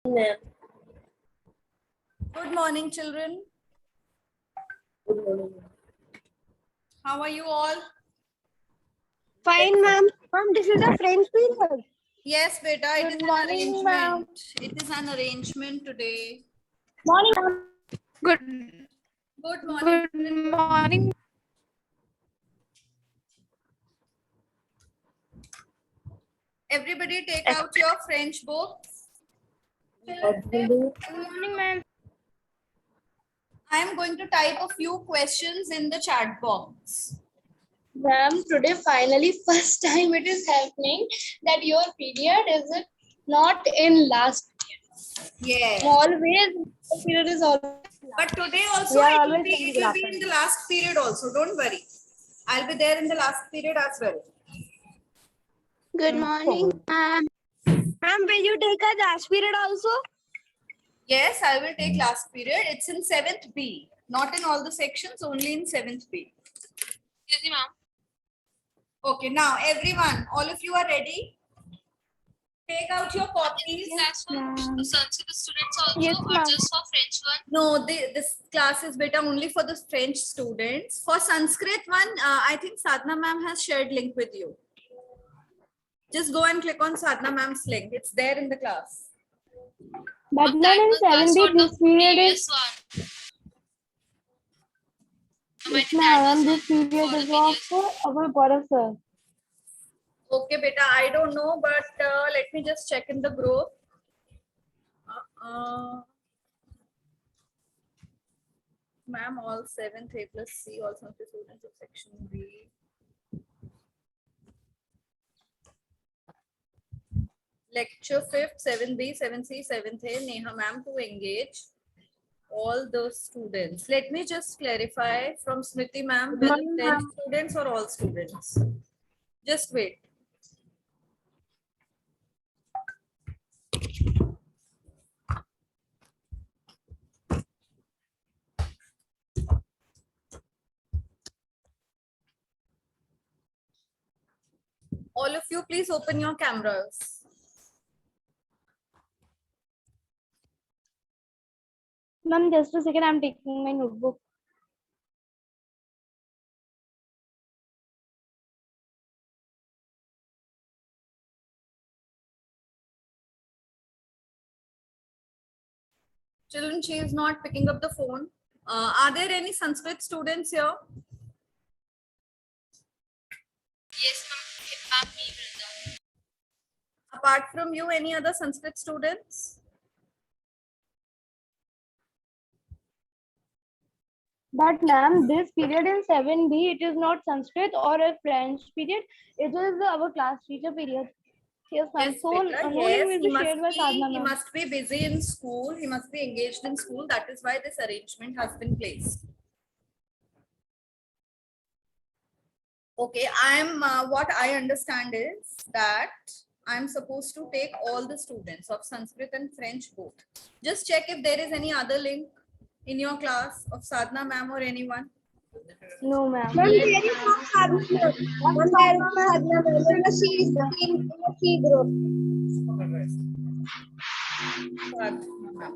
Ma'am. Good morning, children. Good morning. How are you all? Fine, ma'am. Ma'am, this is a French period. Yes, beta, it is Good an morning, ma'am. arrangement. It is an arrangement today. Morning, ma'am. Good morning. Good morning. Everybody take out your French books. What will do? Good morning, ma'am. I am going to type a few questions in the chat box. Ma'am, today finally first time it is happening that your period is not in last. Yes. Always the period is always. But today also We are it will always be saying good in the last period also. Don't worry. I'll be there in the last period as well. Good morning, ma'am. Ma'am, will you take a last period also? Yes, I will take last period. It's in 7th B. Not in all the sections, only in 7th B. Yes, ma'am. Okay, now everyone, all of you are ready? Take out your copies. Yes, ma'am. Sanskrit students also Yes, or ma'am. just for French one? No, this class is better only for the French students. For Sanskrit one, I think Sadhna ma'am has shared link with you. Just go and click on Sadhna ma'am's link. It's there in the class. But That ma'am, in was class 7B, for the this period previous is. one. Yes, Might be that ma'am, was this for period the is of previous. our Gaurav sir. Okay, beta, I don't know, but let me just check in the group. Ma'am, all 7th A plus C, all Sanskrit students of section B. Lecture 5th, 7B, 7C, 7th A, Neha ma'am to engage all the students. Let me just clarify from Smriti ma'am, whether morning, French ma'am. students or all students. Just wait. All of you, please open your cameras. Ma'am, just a second, I'm taking my notebook. Children, she is not picking up the phone. Are there any Sanskrit students here? Yes, ma'am. Me, Vrinda. Apart from you, any other Sanskrit students? But ma'am, this period in 7B, it is not Sanskrit or a French period. It is our class teacher period. Yes, ma'am. Yes, So beta, no yes. link will be shared by Sadhna, He ma'am. must be busy in school. He must be engaged in school. That is why this arrangement has been placed. Okay, what I understand is that I'm supposed to take all the students of Sanskrit and French both. Just check if there is any other link in your class of Sadhna ma'am or anyone. No, ma'am. Ma'am, there is no Sadhana. Ma'am, there is no Sadhana. Ma'am, she is in the C group.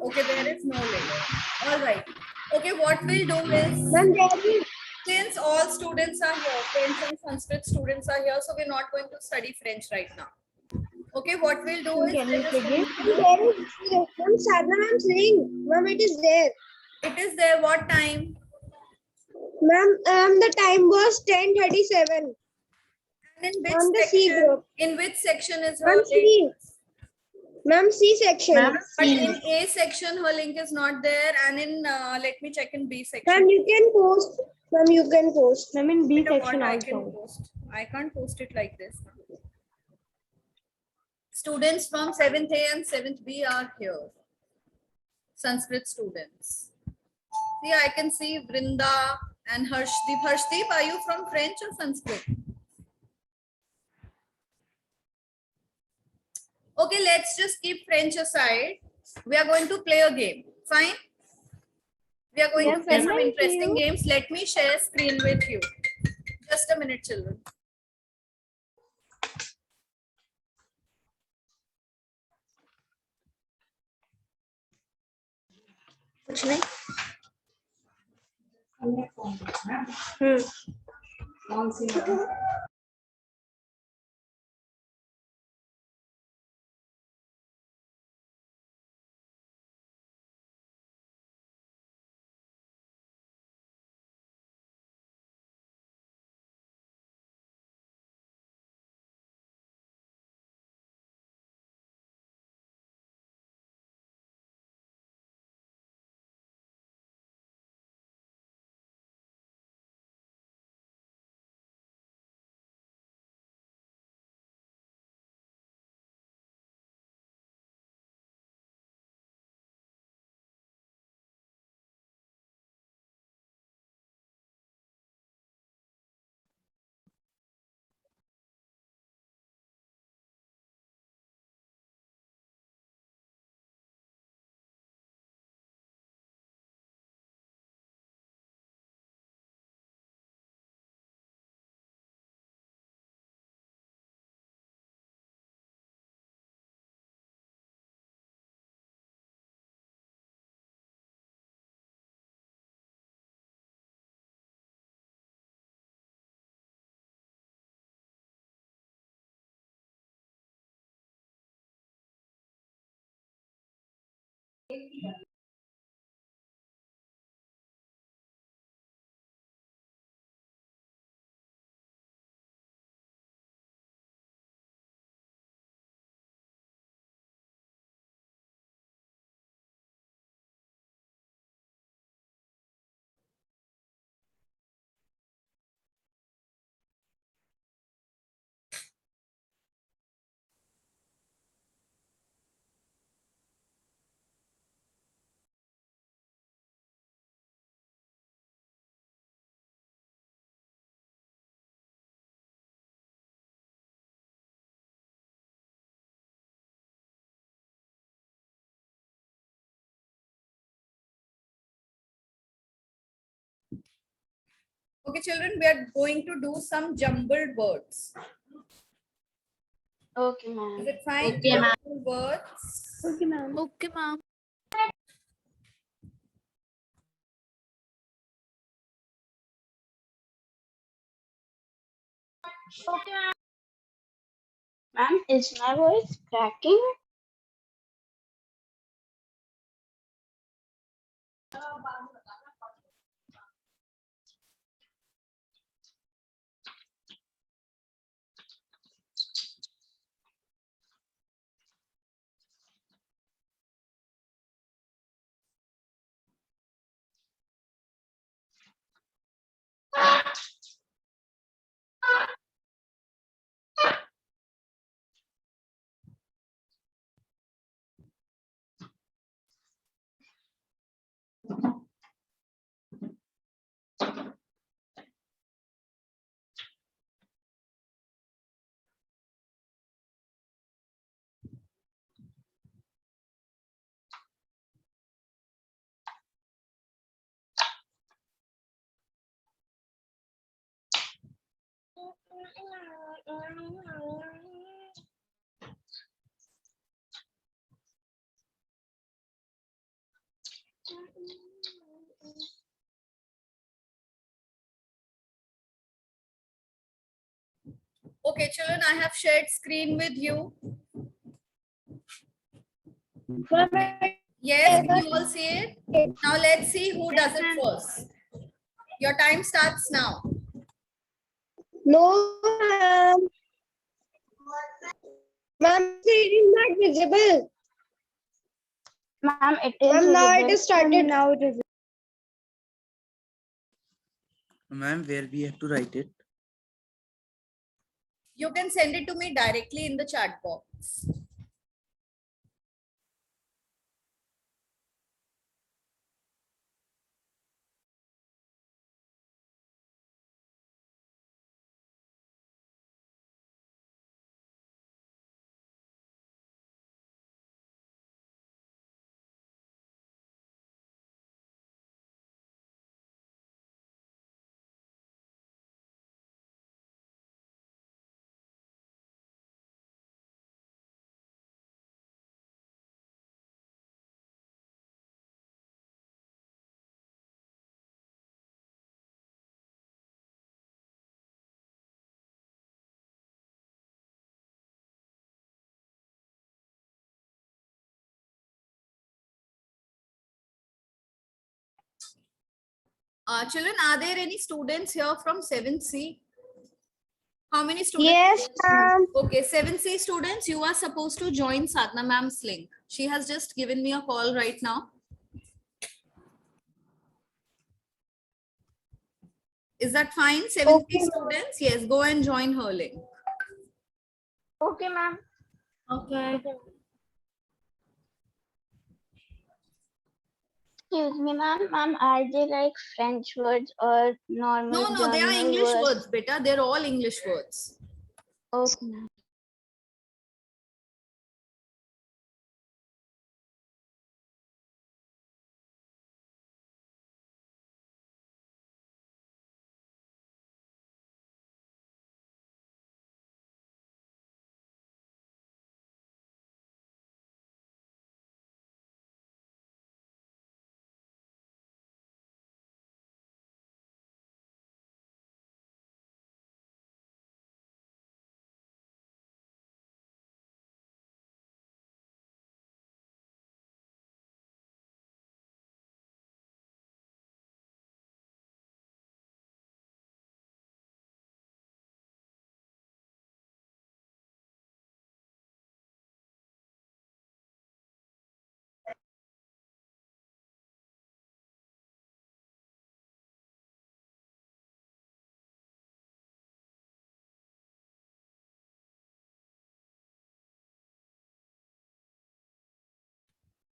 Okay, there is no link. All right. Okay, what we'll do is, Ma'am, there is. since all students are here, French and Sanskrit students are here, so we're not going to study French right now. Okay, what we'll do is, Can you let us check it? Ma'am, there is. Ma'am, Sadhana ma'am's link. Ma'am, it is there. it is there. What time? Ma'am, the time was 10:37. And in which On the C section? group. In which section is her Ma'am, link? C. Ma'am, C section. Ma'am, But in A section, her link is not there, and in let me check in B section. Ma'am, you can post. Ma'am, you can post. Ma'am, in B Wait a section minute, I can also. post. I can't post it like this. Students from 7th A and 7th B are here. Sanskrit students. See, I can see Vrinda and Harshdeep. Harshdeep, are you from French or Sanskrit? Okay, let's just keep French aside. We are going to play a game. Fine? We are going Yes, to play ma'am. some Thank interesting you. games. Let me share screen with you. Just a minute, children. कुछ नहीं। Okay, children, we are going to do some jumbled words. Okay, ma'am. Is it fine? Okay, ma'am. Jumbled words. Okay, ma'am. Okay, ma'am. Ma'am, is my voice cracking? Okay, children, I have shared screen with you. Yes, can you all see it? Now let's see who does it first. Your time starts now. No, ma'am. Ma'am, it is not visible. Ma'am, it is. Ma'am, now it visible. is started. Now it is. Ma'am, where we have to write it? You can send it to me directly in the chat box. Children, are there any students here from 7C? How many students? Yes, ma'am. Okay, 7C students, you are supposed to join Sadhana ma'am's link. She has just given me a call right now. Is that fine? 7C Okay. students, yes, go and join her link. Okay, ma'am. Okay. Excuse me, ma'am. Ma'am, are they like French words or normal No, they are German English words? words, beta. They're all English words. Okay, ma'am.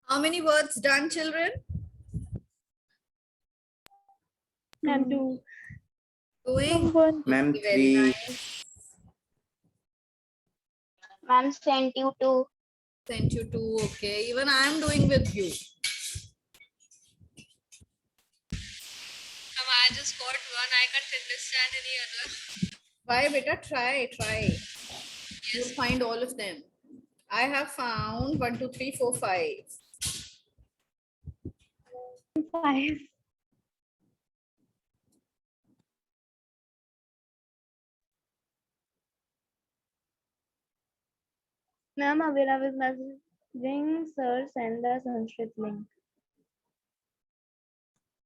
How many words done, children? Ma'am, 2. Doing Ma'am, very 3. nice. Ma'am sent you to. Sent you two. Okay, even I am doing with you. I just got one. I can't understand any other. Why, beta? Try. You'll find all of them. I have found 1, 2, 3, 4, 5. 5. Ma'am, Avira is messaging sir, send the Sanskrit link.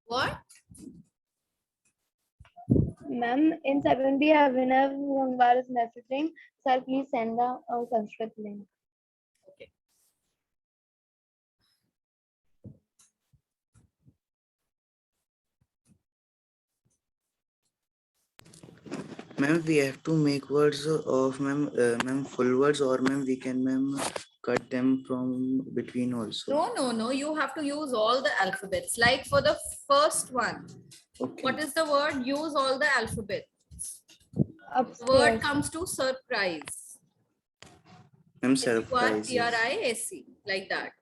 What? Ma'am, in 7B, Avinav Gangwar is messaging, sir, please send the Sanskrit link. Okay. Ma'am, we have to make words of ma'am full words, or ma'am we can cut them from between also. No. You have to use all the alphabets. Like for the first one, Okay. what is the word? Use all the alphabet. The word Upstairs. comes to surprise. Ma'am, Surprise. surprises. Like that.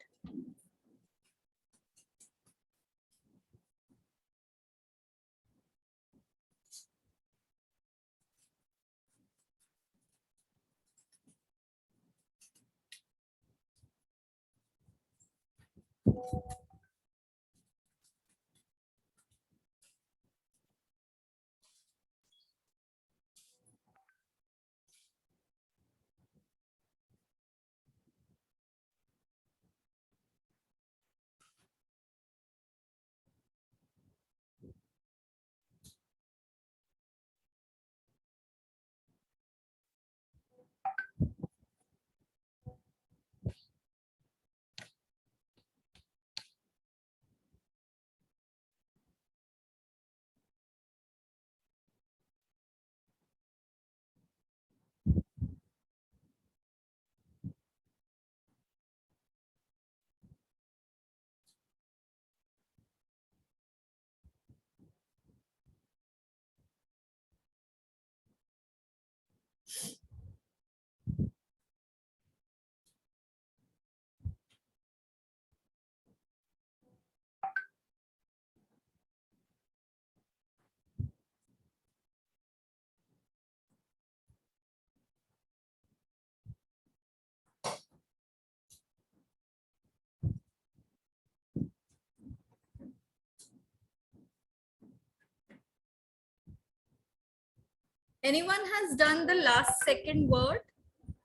Anyone has done the last second word?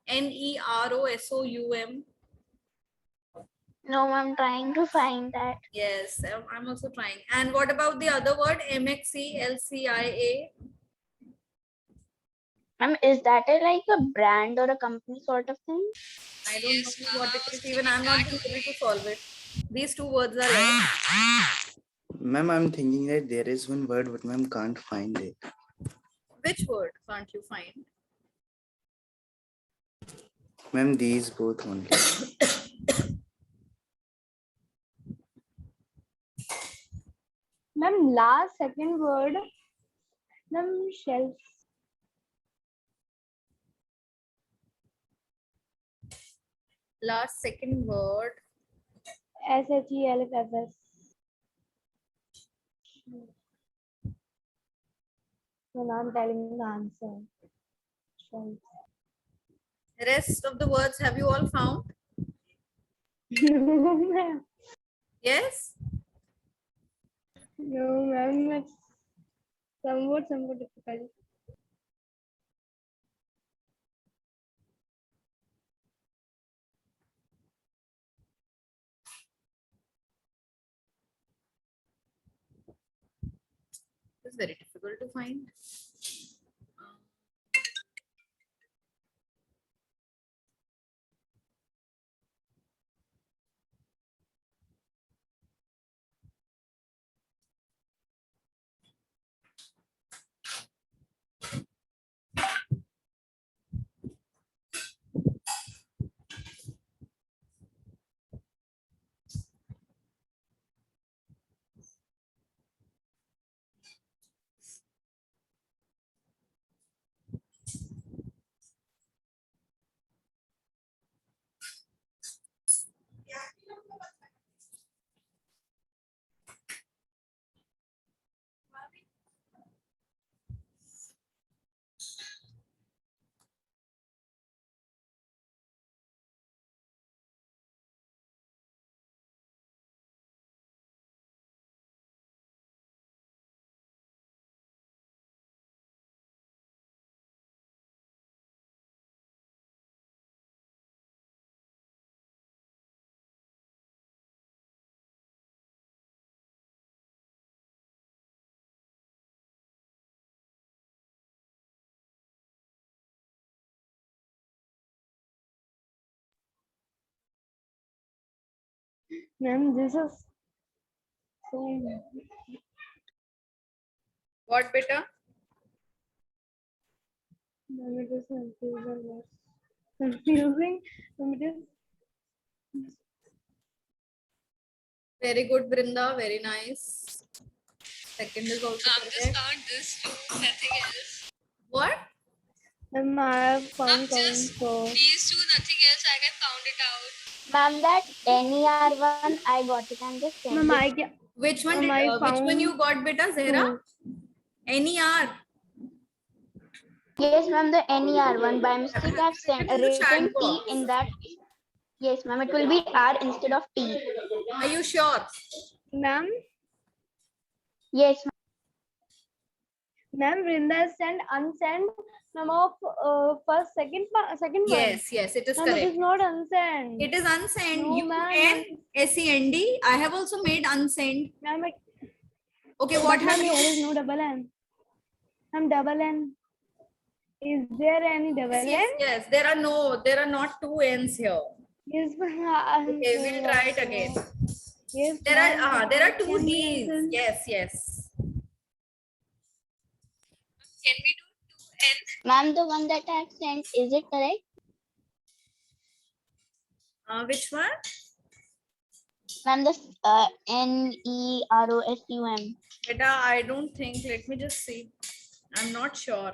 NEROSOUM. No, I'm trying to find that. Yes, I'm also trying. And what about the other word? MXCLCIA? Ma'am, is that like a brand or a company sort of thing? I don't Yes, know ma'am, what I it was is. Even thinking I'm not that been only. able to solve it. These two words are left. Ma'am, I'm thinking that there is one word, but ma'am can't find it. Which word can't you find? Ma'am, these both only. Ma'am, last second word. Ma'am, shelf. Last second word. SHELFFS. So now I'm telling the answer. Shelf. Rest of the words have you all found? No, ma'am. Yes? No, ma'am. It's somewhat difficult. It's very difficult to find. Ma'am, this is so. What, beta? Ma'am, it is confusing. Confusing. Ma'am, it is. Very good, Brinda. Very nice. Second is also I'm just correct. found this too, nothing else. What? Ma'am, I have I'm found just so. these two, nothing else. I can count it out. Ma'am, that NER1, I got it. I'm just Ma'am, sending. Which one Ma'am, did? I Which one you found got, beta? Zehra? NER. Yes, ma'am, the NER1. By mistake, I've It in the chat written T box. in that. Yes, ma'am, it will be R instead of T. Are you sure? Ma'am. Yes, Ma'am, Vrinda has sent unsent. Ma'am, of first, second one. Yes, yes, it is Ma'am, it correct. is not unsent. It is unsent. No, ma'am. UNSEND. I have also made unsent. Ma'am, Okay, what have ma'am, you? here is no double N. Ma'am, double N. Is there any double Yes, N? yes, yes. There are not two N's here. Yes, ma'am. Okay, we'll try it again. Yes, There are two can be D's. answered. Yes, yes. Can we do 2N? ma'am, the one that I've sent, is it correct? Which one? Ma'am, the NEROSUM. Beta, I don't think. Let me just see. I'm not sure.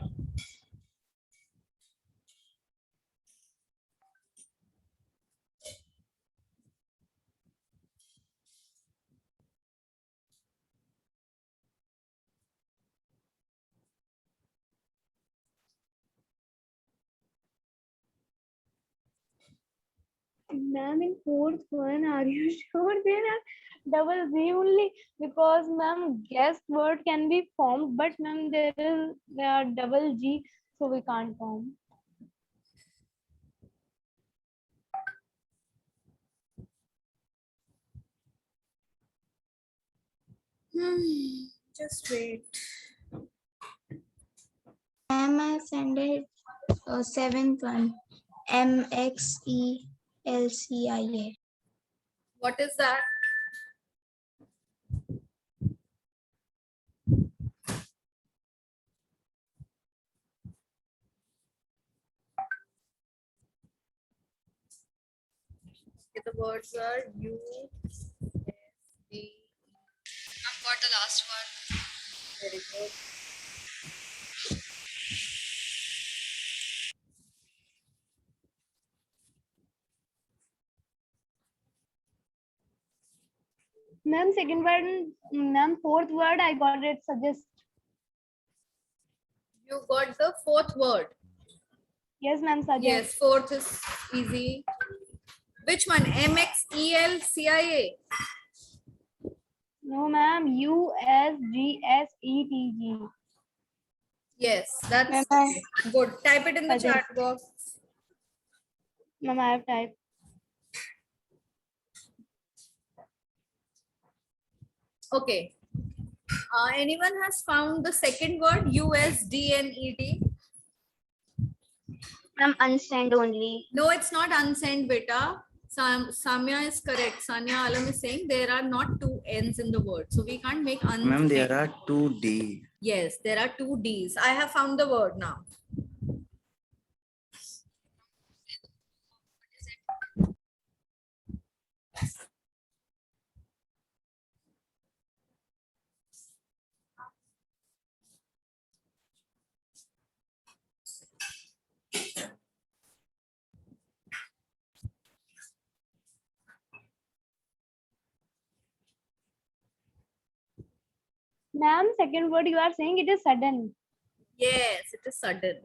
Ma'am, in fourth one, are you sure there are double Z only? Because ma'am, guest word can be formed, but ma'am, there are double G, so we can't form. Just wait. Ma'am, I sent it seventh one. MXELCIA. What is that? Okay, the words are U, S, D. I've got the last one. Very good. Ma'am, second word, ma'am, fourth word, I got it, suggest. You got the fourth word. Yes, ma'am, suggest. Yes, fourth is easy. Which one? MXELCIA. No, ma'am, USGSETG. Yes, that's Ma'am, I- good. Type it in the Suggest. chat box. Ma'am, I have typed. Okay. Anyone has found the second word? USDNED? Ma'am, unsend only. No, it's not unsent, beta. Samya is correct. Sanya Alam is saying there are not two N's in the word. So we can't make unsent. Ma'am, there are 2D. Yes, there are two D's. I have found the word now. Ma'am, second word you are saying it is sudden. Yes, it is sudden.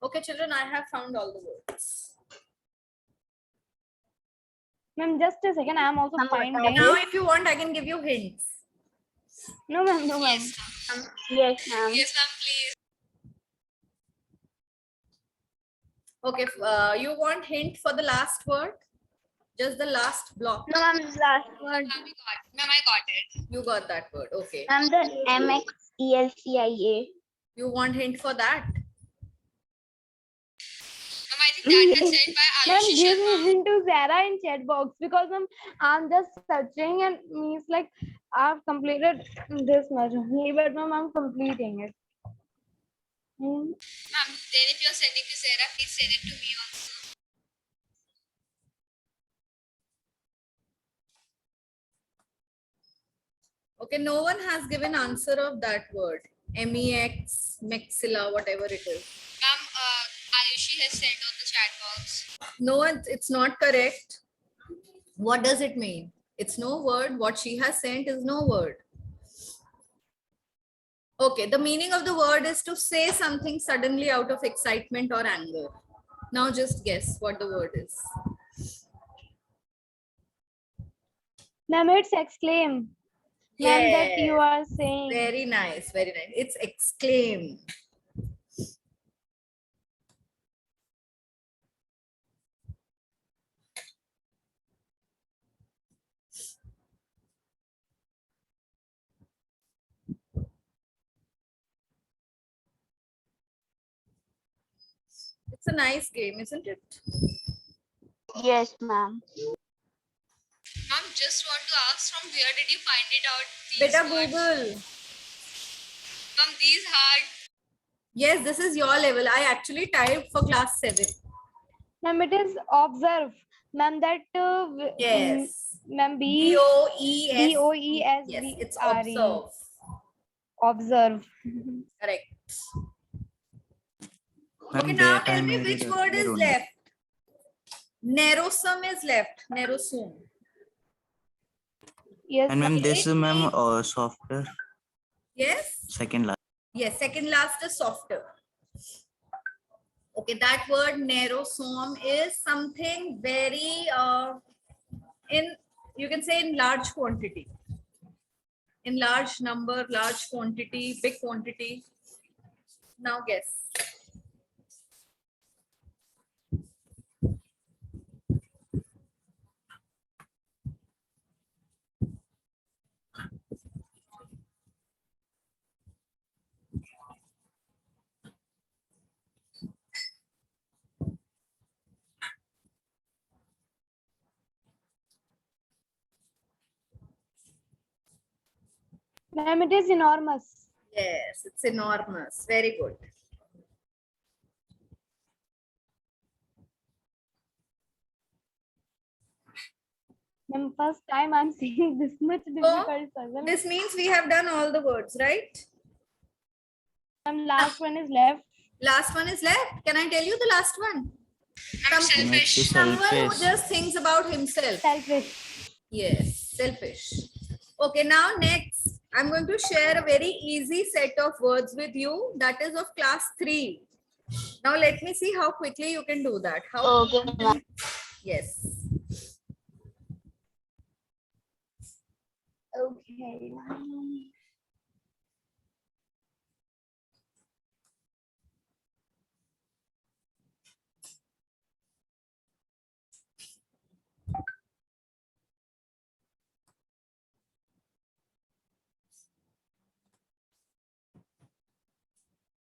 Okay, children, I have found all the words. Ma'am, just a second, I am also Ma'am, finding. Now, if you want, I can give you hints. No, ma'am, no, ma'am. Yes, ma'am. Yes, ma'am. Yes, ma'am, please. Okay, you want hint for the last word? Just the last block. No, ma'am, last word. Ma'am, I got it. You got that word. Okay. Ma'am, the MXELCIA. You want hint for that? Ma'am, I think that has said by Ma'am, Ayushi give Sharma. me hint to Zara in chat box because ma'am, I'm just searching and means like I've completed this much only, but ma'am, I'm completing it. Ma'am, then if you're sending to Sarah, please send it to me also. Okay, no one has given answer of that word. MEX, maxilla, whatever it is. Ma'am, Ayushi has sent on the chat box. No, it's not correct. What does it mean? It's no word. What she has sent is no word. Okay, the meaning of the word is to say something suddenly out of excitement or anger. Now just guess what the word is. Ma'am, it's exclaim. Ma'am, that you are saying. Very nice, very nice. It's exclaim. It's a nice game, isn't it? Yes, ma'am. Ma'am, just want to ask from where did you find it out? Beta These words? Google. Ma'am, these hard. Yes, this is your level. I actually typed for class 7. Ma'am, it is observe. Ma'am, that Yes. ma'am, B-O-E-S. B-O-E-S-B-R-E. Yes, it's observe. Observe. Correct. Ma'am, Okay, now that tell I me made which it word earlier is only. left. Narrowsome is left. Narrowsome. Yes, And ma'am, ma'am. this It ma'am means- softer Yes. second last. Yes. Second last is softer. Okay, that word narrowsome is something very in, you can say, in large quantity, in large number, large quantity, big quantity. Now guess. Ma'am, it is enormous. Yes, it's enormous. Very good. Ma'am, first time I'm seeing this much difficult puzzle. This means we have done all the words, right? Ma'am, last one is left. Last one is left. Can I tell you the last one? I'm Some- selfish. Someone who Selfish. just thinks about himself. Selfish. Yes, selfish. Okay, now next, I'm going to share a very easy set of words with you that is of class 3. Now let me see how quickly you can do that. How? Okay, ma'am. Yes. Okay.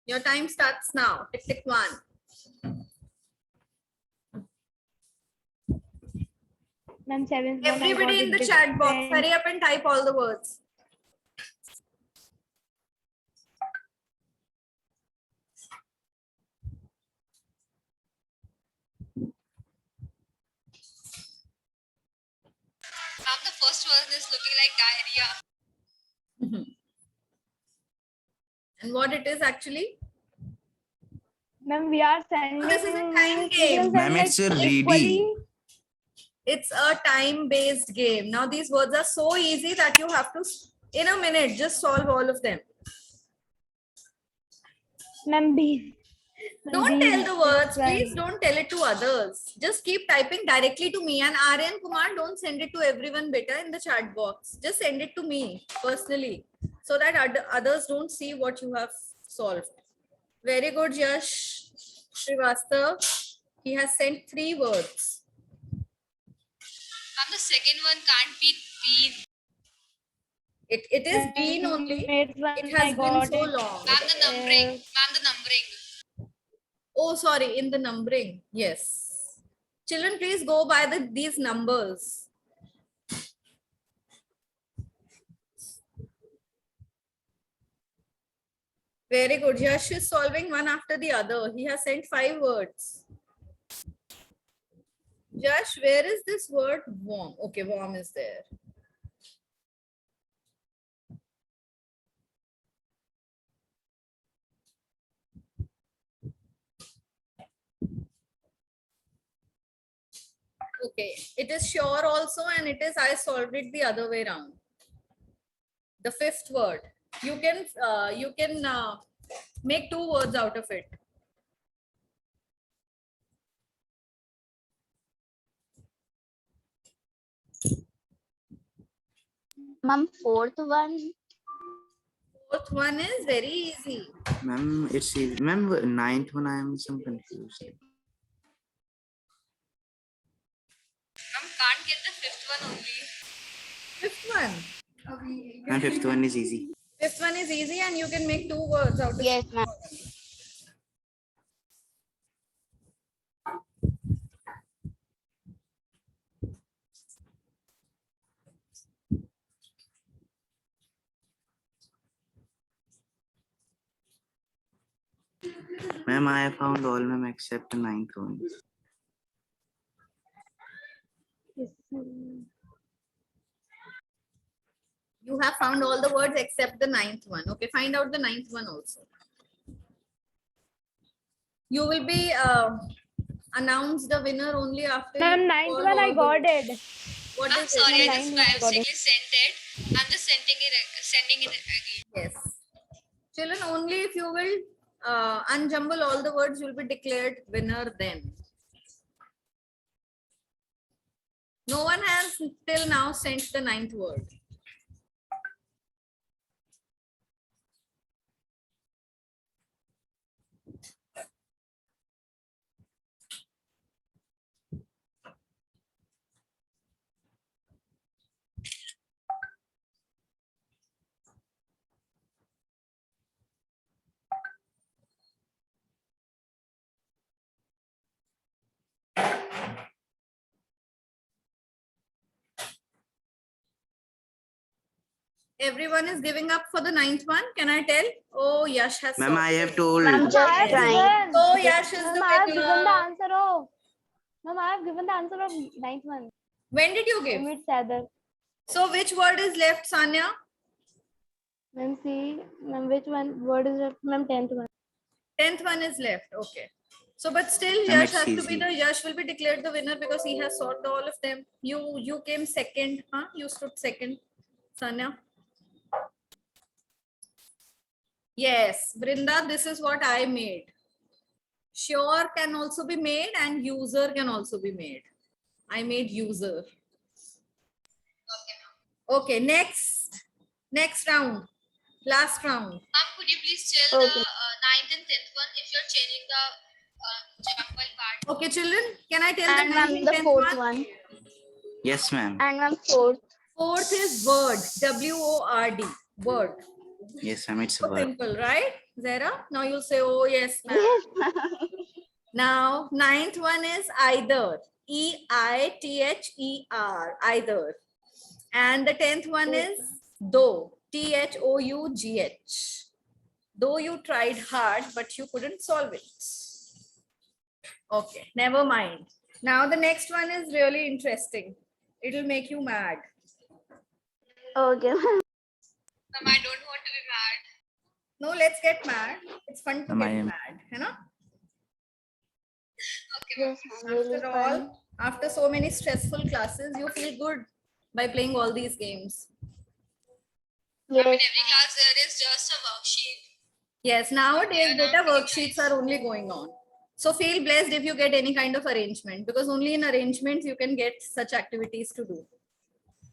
Your time starts now. Tick, tick, 1. Ma'am, seventh one. I got Everybody in it the chat box, different. hurry up and type all the words. Ma'am, the first one is looking like diarrhea. And what it is actually? Ma'am, we are sending. This is a time we can game. send, Ma'am, like, it's a ready. equally. It's a time-based game. Now these words are so easy that you have to, in a minute, just solve all of them. Ma'am, B. Don't tell the words. Right. Please don't tell it to others. Just keep typing directly to me. And Aryan Kumar, don't send it to everyone better in the chat box. Just send it to me personally so that others don't see what you have solved. Very good, Yash Srivastav. He has sent 3 words. Ma'am, the second one can't be bean. It is been only. It has been so long. Ma'am, the numbering. Ma'am, the numbering. Oh, sorry, in the numbering. Yes. Children, please go by these numbers. Very good. Yash is solving one after the other. He has sent 5 words. Yash, where is this word warm? Okay, warm is there. Okay, it is sure also, and it is I solved it the other way around. The 5th word. You can make 2 words out of it. Ma'am, fourth one. 4th one is very easy. Ma'am, it's easy. Ma'am, 9th one I am some confused. Ma'am, can't get the 5th one only. 5th one. Ma'am, 5th one is easy. 5th one is easy, and you can make 2 words out of it. Yes, ma'am. Ma'am, I have found all ma'am except the 9th one. Yes, ma'am. You have found all the words except the 9th one. Okay, find out the 9th one also. You will be announce the winner only after. Ma'am, you ninth solve one I all the got words. it. What I'm is sorry, I it? Ma'am, just nine by I got it. mistakenly sent it. I'm just sending it again. Yes. Children, only if you will unjumble all the words, you will be declared winner then. No one has till now sent the ninth word. Everyone is giving up for the ninth one. Can I tell? Oh, Yash has Ma'am, I solved have it. told. Ma'am, just I have trying. given. So Yash is Ma'am, the I have given the winner. answer of. Ma'am, I have given the answer of ninth one. When did you give? Ma'am, it's other. So which word is left, Sanya? Ma'am, see, ma'am, which one word is it? Ma'am, 10th one. 10th one is left. Okay. So, but still, Ma'am, Yash it's has to be easy. the Yash will be declared the winner because he has solved all of them. You came second, huh? You stood second, Sanya. Yes, Brinda, this is what I made. Sure can also be made and user can also be made. I made user. Okay, next round, last round. Ma'am, could you please tell Okay. the 9th and 10th one if you're changing the jumble part? Okay, children, can I tell And the ma'am, 9th and the 10th fourth one? one. Yes, ma'am. And ma'am, fourth. Fourth is word, W-O-R-D, word. Yes, ma'am. It's a So word. simple, right, Zara? Now you'll say, oh, yes, ma'am. Yes, ma'am. Now, ninth one is either, E-I-T-H-E-R, either. And the 10th one is though, T-H-O-U-G-H. Though you tried hard, but you couldn't solve it. Okay, never mind. Now the next one is really interesting. It'll make you mad. Okay, ma'am. Ma'am, I don't want to be mad. No, let's get mad. It's fun to Ma'am, I get am. mad, you know? Okay, ma'am. Yes, ma'am. Really After fun. all, after so many stressful classes, you feel good by playing all these games. Ma'am, in Yes. every class there is just a worksheet. Yes, nowadays Yeah, data now worksheets are only going on. So feel blessed if you get any kind of arrangement because only in arrangements you can get such activities to do.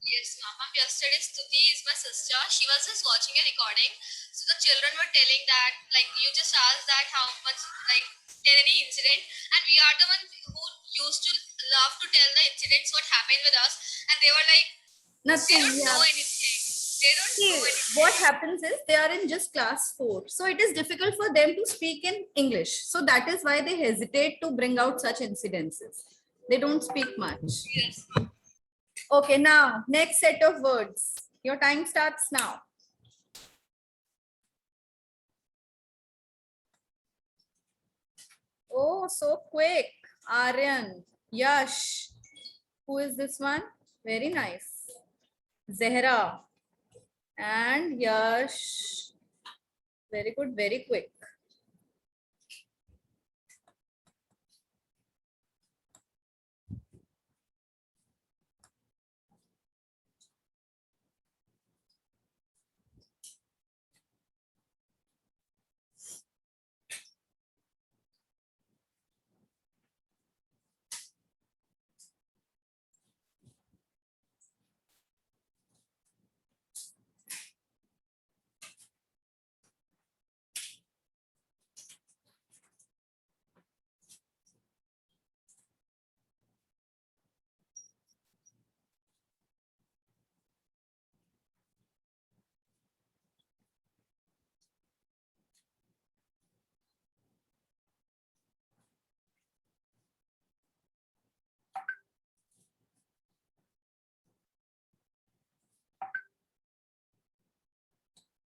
Yes, ma'am. Ma'am, yesterday Stuti is my sister. She was just watching a recording. So the children were telling that, like, you just asked that how much, like, tell any incident. And we are the ones who used to love to tell the incidents, what happened with us. And they were like, they Nothing. don't know Yeah. anything. They don't See, know anything. what happens is they are in just class 4. So it is difficult for them to speak in English. So that is why they hesitate to bring out such incidences. They don't speak much. Yes. Okay, now next set of words. Your time starts now. Oh, so quick. Aryan, Yash. Who is this one? Very nice. Zehra and Yash. Very good, very quick.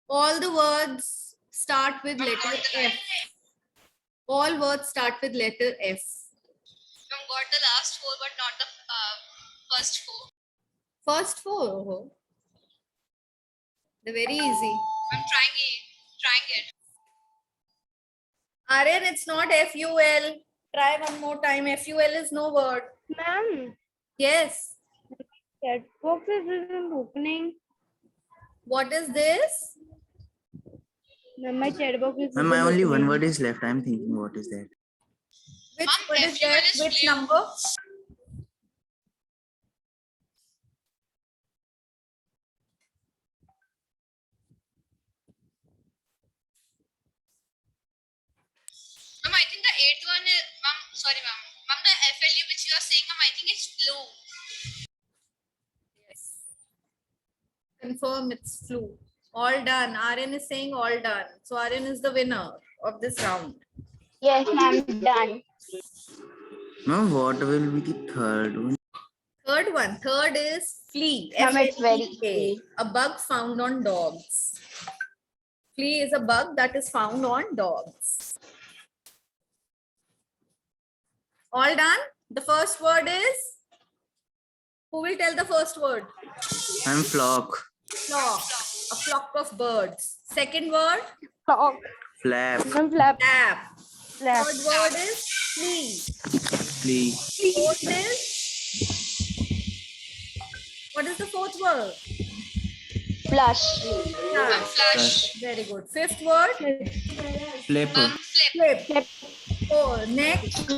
All the words start with letter F. All words start with letter F. Ma'am, got the last 4, but not the first 4. First 4. Oh, they're very easy. I'm trying it. Aryan, it's not FUL. Try one more time. FUL is no word. Ma'am, Yes. chat box isn't opening. What is this? Ma'am, my chat box is Ma'am, only one word is left. I'm thinking, what is that? Which Ma'am, word is FUL that? is Which flew. number? Ma'am, I think the eighth one is, ma'am, sorry, ma'am. Ma'am, the FLU which you are saying, ma'am, I think it's flew. Yes. Confirm it's flu. All done. Aryan is saying all done. So Aryan is the winner of this round. Yes, ma'am, done. Ma'am, what will be the third one? Third one. Third is flea. Ma'am, it's very F-L-E-A, easy. a bug found on dogs. Flea is a bug that is found on dogs. All done? The first word is? Who will tell the first word? I'm flock. Flock. A flock of birds. Second word? Clock. Flap. Ma'am, flap. Tap. Flap. Third word is flea. Flea. Fourth is? What is the fourth word? Flush. Yeah. Flush. Very good. Fifth word? Flip. Ma'am, flip. Flip. Oh, next?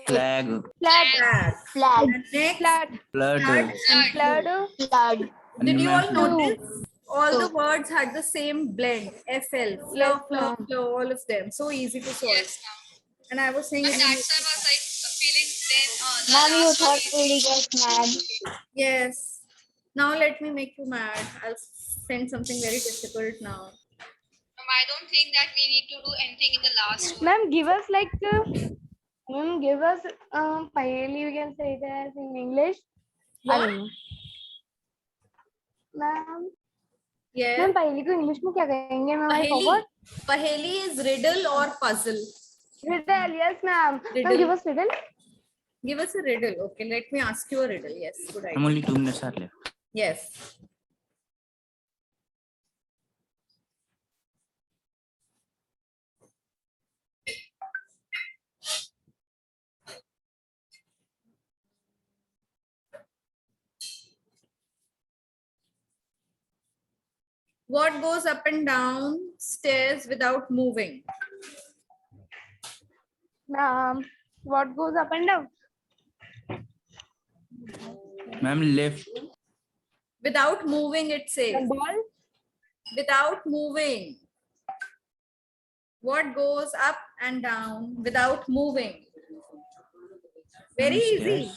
Flag. Flag. Flag. Flag. And next? Flat. Flood. Flood and Flood. Flood. Did you all Animal. notice? All the words had the same blend. FL, flow, Yes, flow, ma'am. flow, all of them. So easy to solve. Yes, ma'am. And I was saying But it that's in- why I was like feeling then the Ma'am, you last one thought is really get mad. yes. Now let me make you mad. I'll send something very difficult now. I don't think that we need to do anything in the last one. Ma'am, give us like, ma'am, give us, paheli, you can say that in English. I What? don't know. Ma'am, Yes. ma'am, paheli को English में क्या कहेंगे? Ma'am, I Paheli. forgot. Paheli is riddle or puzzle. Riddle, yes, ma'am. Riddle. Ma'am, give us riddle. Give us a riddle. Okay, let me ask you a riddle. Yes, good I'm idea. only 2 minutes are left. Yes. What goes up and down stairs without moving? Ma'am, what goes up and down? Ma'am, left. Without moving, it The says. ball. Without moving. What goes up and down without moving? Very easy.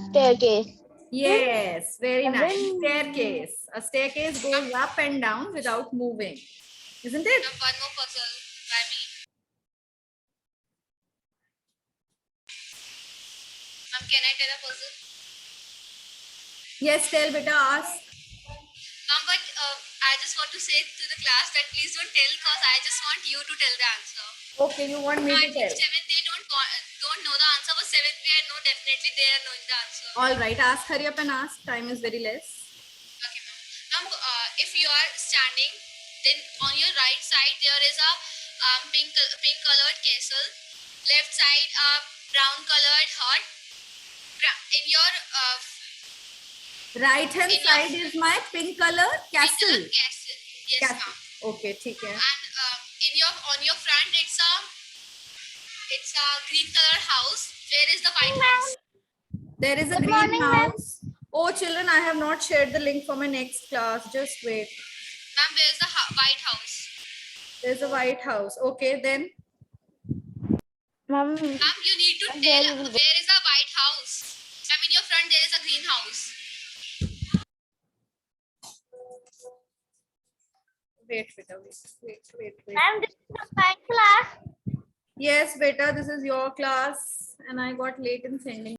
Staircase. Yes, very And nice. then- Staircase. A staircase goes up and down without moving. Isn't it? Now one more puzzle by me. Ma'am, can I tell a puzzle? Yes, tell beta, ask. Ma'am, but I just want to say to the class that please don't tell because I just want you to tell the answer. Okay, you want me I to think tell. 7th they don't know the answer, but 7th I know definitely they are knowing the answer. All right, ask, hurry up and ask. Time is very less. Okay, ma'am. Now, if you are standing, then on your right side there is a pink colored castle. Left side a brown colored hut. In your Right hand In your- side is my pink color castle. castle. Yes, Castle. ma'am. Okay, ठीक है. And on your front it's a green color house. Where is the white house? There is a green house. Oh, children, I have not shared the link for my next class. Just wait. Ma'am, where is the white house? There's a white house. Okay, then. Ma'am, Ma'am, you need to tell where is the white house. Ma'am, in your front there is a green house. Wait, beta, wait. Ma'am, this is my class. Yes, beta, this is your class, and I got late in sending.